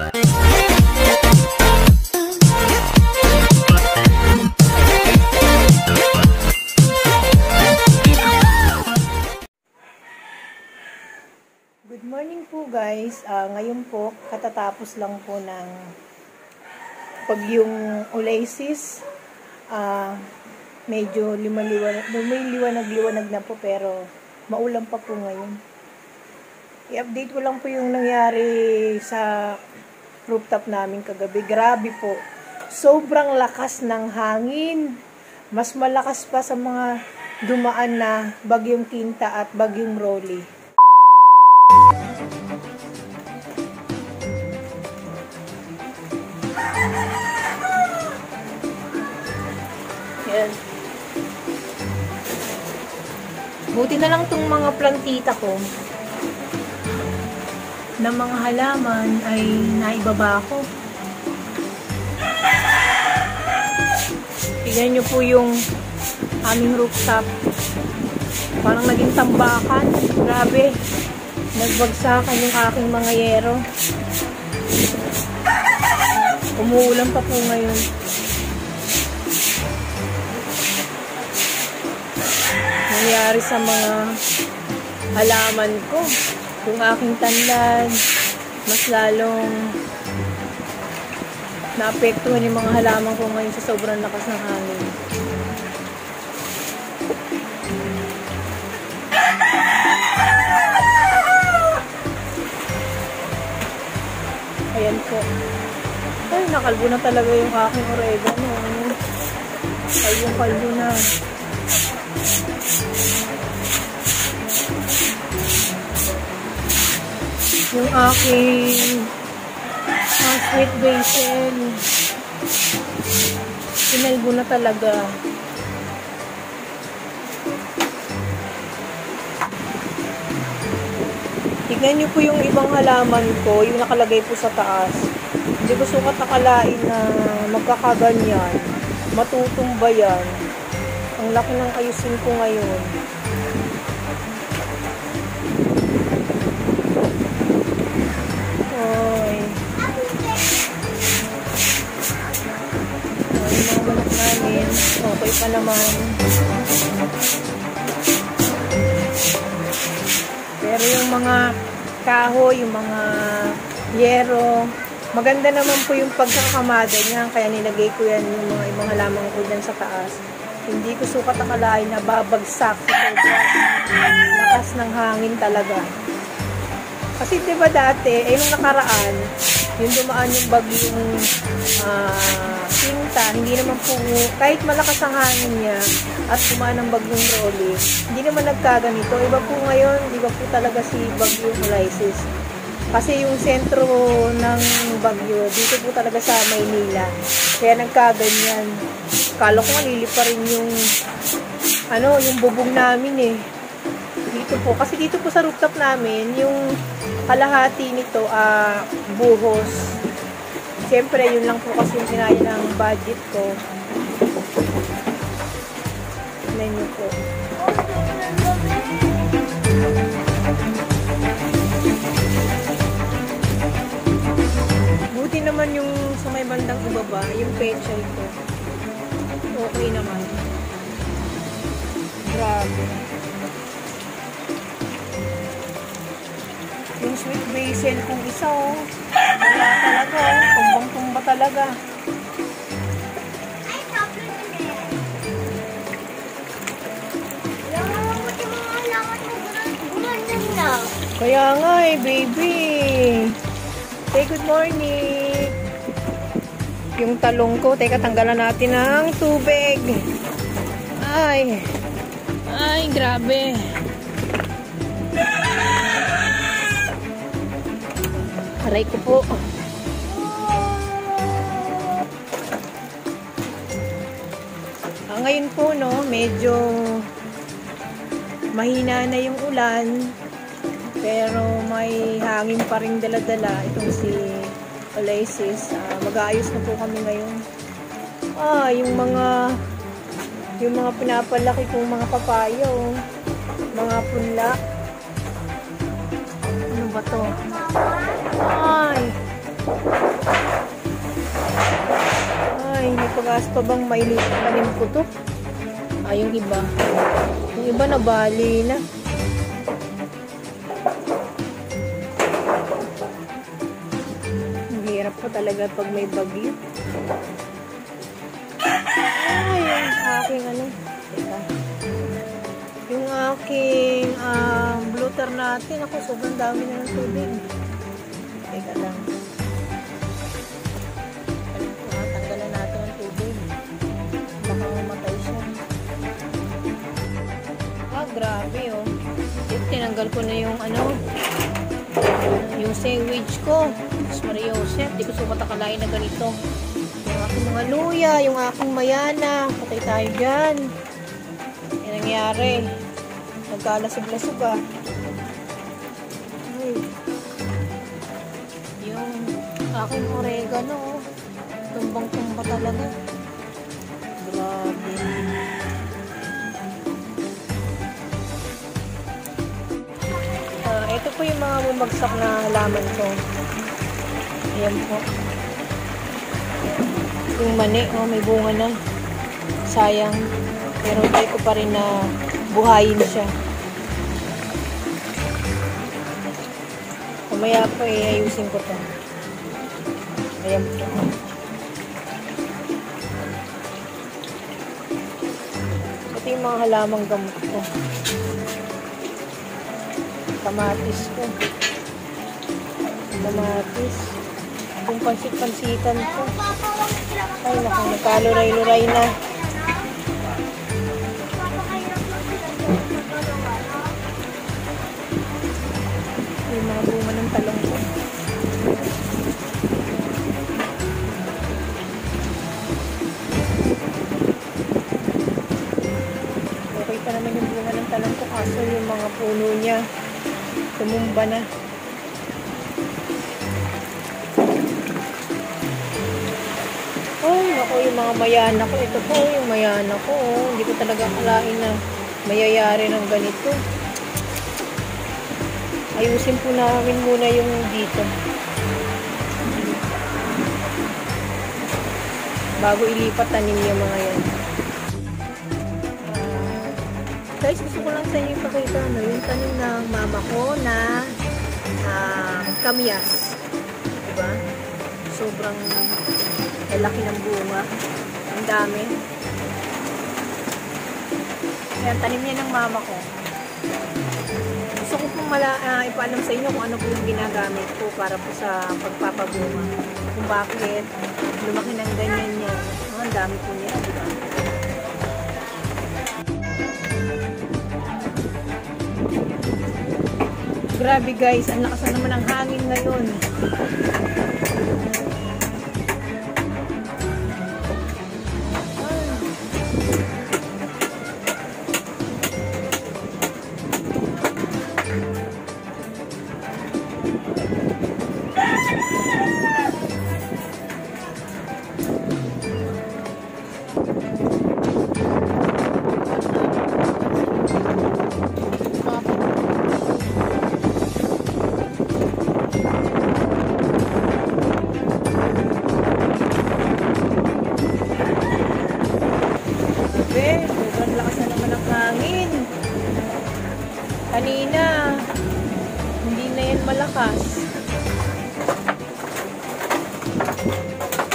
Good morning po guys. Ngayon po, katatapos lang po ng bagyong Ulysses. Medyo liwanag-liwanag na po pero maulan pa po ngayon. I-update ko lang po yung nangyari sa rooftop namin kagabi. Grabe po. Sobrang lakas ng hangin. Mas malakas pa sa mga dumaan na bagyong Quinta at bagyong Rolly. Yan. Buti na lang tong mga plantita ko na mga halaman ay naibaba ko. Tignan nyo po yung aming rooftop. Parang naging tambakan. Grabe. Nagbagsakan yung aking mga yero. Umuulan pa po ngayon. Nangyari sa mga halaman ko. Yung aking tanlad, mas lalong naapektuhan yung mga halaman ko ngayon sa sobrang lakas ng hangin. Ayan po. Ay, nakalbo na talaga yung aking oregano. Kalbo na. Yung aking sweet basil. Pinalbo na talaga. Tignan nyo po yung ibang halaman ko, yung nakalagay po sa taas. Hindi ko sukat nakalain na magkakaganyan. Matutumba yan. Ang laki ng ayusin ko ngayon. Oy. Ay, mga manok namin. Okay pa naman. Pero yung mga kahoy, yung mga yero, maganda naman po yung pagkakamada niya. Kaya nilagay ko yan yung mga ibang halaman ko dyan sa taas. Hindi ko sukat akalain na babagsak sa lakas ng hangin talaga. Kasi diba dati, nung nakaraan, yung dumaan yung bagyong Quinta, hindi naman po, kahit malakas ang hangin niya at dumaan ang bagyong Rolly, hindi naman nagkaganito. Iba po ngayon, iba po talaga si bagyong Ulysses. Kasi yung sentro ng bagyo, dito po talaga sa Maynila. Kaya nagkaganyan. Kala ko malilipa rin yung yung bubong namin dito po. Kasi dito po sa rooftop namin, yung kalahati nito, buhos. Siyempre, yun lang po kasi yung kinaya ng budget ko. Tignan nyo po. Buti naman yung sa may bandang ibaba, yung pencil ko. Okay naman. Grabe. Yung sweet basil kung isa wala talaga tumbang-tumba talaga. Kaya nga baby. Say good morning. Yung talong ko, teka tanggalan natin ng tubig. Ay, grabe. Aray ko po. Ngayon po, medyo mahina na yung ulan. Pero may hangin pa rin dala-dala. Itong si Ulysses. Mag-aayos na po kami ngayon. Yung mga pinapalaki kong mga papayo. Mga punla. Ano ba to? Ay! Matagas pa bang mailipanin ko to? Yung iba. Yung iba nabali na. Ang hirap pa talaga pag may bagyo. Yung aking ano. Teka. Yung aking bloater natin. Ako, sobrang dami na ng tubig. Teka lang. Tanggalan natin ang tubig. Baka mamatay siya. Grabe oh. Tinanggal ko na yung ano, yung sandwich ko. Maria Joseph, di ko sumat akalain na ganito. Yung aking mga luya, yung aking mayana. Patay tayo dyan. Yan nangyari. Nagkalasog-lasog ah. Ay. Yung aking oregano, tumbang-tumba talaga. Grabe. Ito po yung mga bumagsak na halaman ko. Ayan po. Yung mani, oh, may bunga na. Sayang. Pero try ko pa rin na buhayin siya. Kumaya po ayusin ko to. Ayan po. Ito yung mga halamang gamot ko. Kamatis ko. Kamatis. Yung pansit-pansitan ko. Ay, naku, nagkaluray-luray na. Yung mga bunga ng talong ko. Okay pa naman yung bunga ng talong ko. Kaso yung mga puno niya tumumba na. Ay, naku, yung mga mayana ko. Ito po, yung mayana ko. Oh. Hindi ko talaga akalain na mayayari ng ganito. Ayusin po namin muna yung dito. Bago ilipat tanim yung mga yan. Guys, gusto ko lang sa inyo ipakita yung tanim ng mama ko na kamyas. Diba? Sobrang lalaki ng bunga. Ang dami. Ayan, tanim niya ng mama ko. Gusto ko pong ipaalam sa inyo kung ano po yung ginagamit ko para po sa pagpapabunga. Kung bakit lumaki ng ganyan niya. Ang dami po niya. Diba? Grabe guys, ang lakas na naman ng hangin ngayon. Sobrang lakas na naman ng hangin. Kanina, hindi na yan malakas.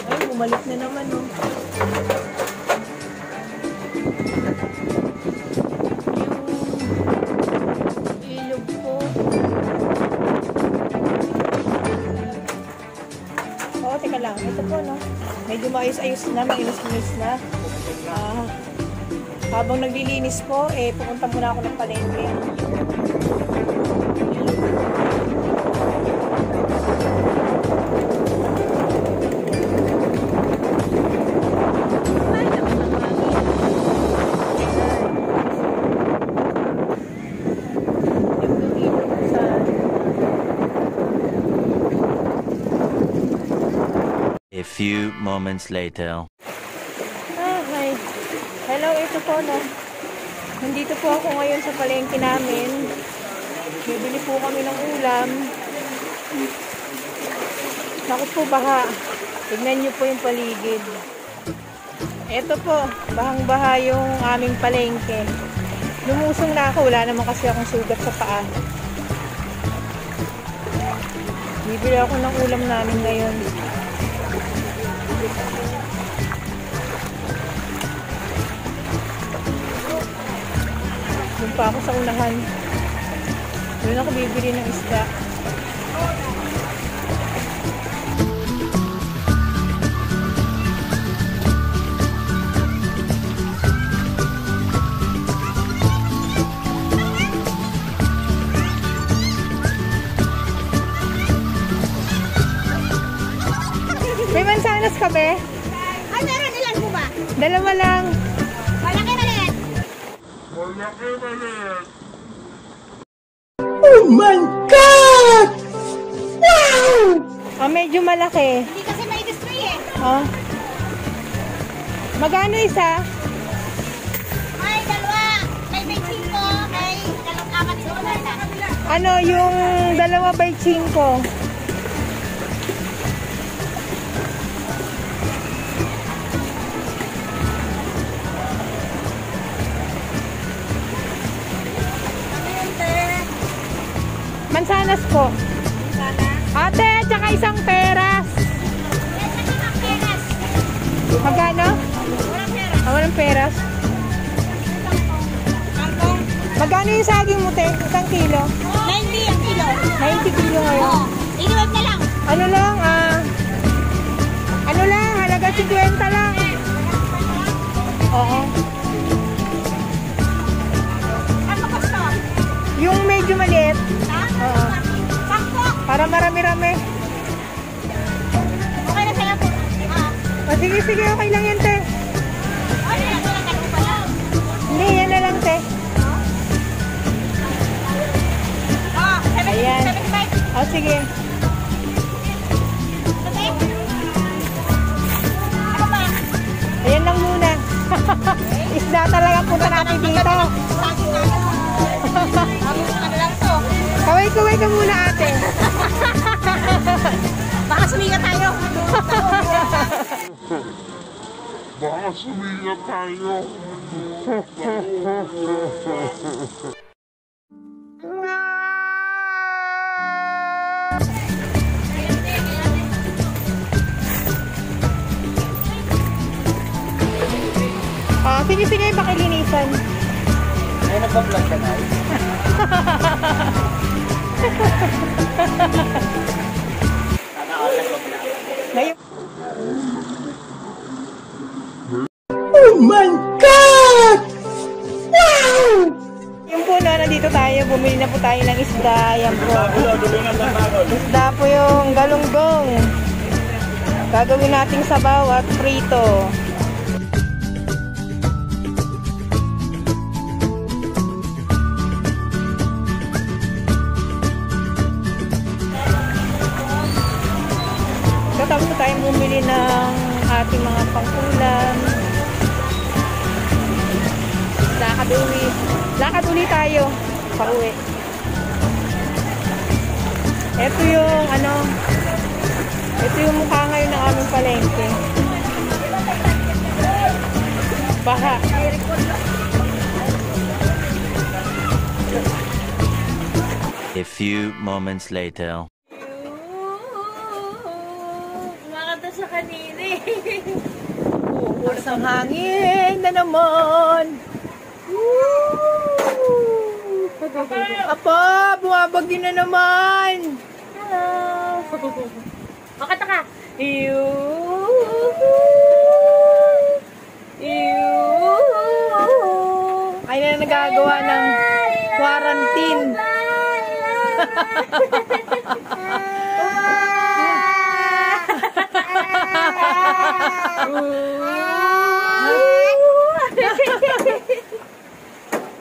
Ay, bumalik na naman, oh. Yung ilog ko. Oh, teka lang. Ito po, no? Medyo maayos-ayos na, mainis-inis na. Habang naglilinis po, pupunta muna ako ng palengke. A few moments later. Hi. Hello, ito po, no. Nandito po ako ngayon sa palengke namin. Bibili po kami ng ulam. Naku po, baha. Tignan niyo po yung paligid. Ito po, bahang-baha yung aming palengke. Lumusong na ako, wala naman kasi akong sugat sa paa. Bibili ako ng ulam namin ngayon. Doon pa ako sa unahan. Doon ako bibili ng isda. May mansanas ka ba? Ay, meron ilan po ba? Dalawa lang. Malaki maliit. Oh my God! Wow! Oh, medyo malaki. Hindi kasi may display eh. Oh. Magkano isa? May dalawa. May 25. May dalawang apat sa una na. Ano yung 2x5? Mansanas po. Sana. Ate, tsaka isang peras. Yan sa mga peras. Magkano? Walang peras. Ah, walang peras. Kangkong. Magkano yung saging mo, te? Isang kilo? 90 ang kilo. 90 kilo ngayon. Oo. Iniwag na lang. Ano lang, ano lang, halaga 50 lang. Oo. Ano gusto? Yung medyo maliit. Ha? Oo. Sakto. Para marami-rami. Okay na sa'yo po. O, sige, sige, okay lang yan, te. Ano yan? Walang ganun pa lang. Hindi, yan na lang, te. Ayan. 75. O, sige. Okay? Ano ba? Ayan lang muna. Isda talaga punta natin dito. Saging na. Ano lang to? Kaway-kaway ka muna, ate. Baka sumiga tayo. Baka sumigat tayo. Sige, sige, pakilinisan. Ay, nagpa-vlog ka na. Ngayon. Oh my God! Wow! Yung po na, nandito tayo, bumili na po tayo ng isda. Yan po. Isda po yung galunggong. Gagawin nating sabaw at prito. Tapos na tayong bumili ng ating mga pangkulam. Lakad uli tayo pa uwi. Ito yung ito yung mukha ngayon ng aming palengke. Baha. A few moments later. Sa kanina eh. Uus ang hangin na naman. Apa, bumabagyo na naman. Hello. Makata ka. Ay na nagagawa ng quarantine.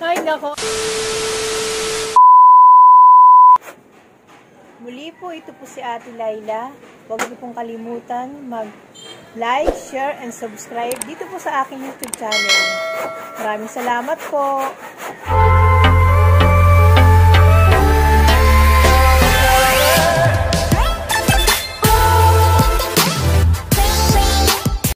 Ay, nako. Muli po, ito po si Ate Laila. Huwag niyo pong kalimutan mag-like, share, and subscribe dito po sa aking YouTube channel. Maraming salamat po.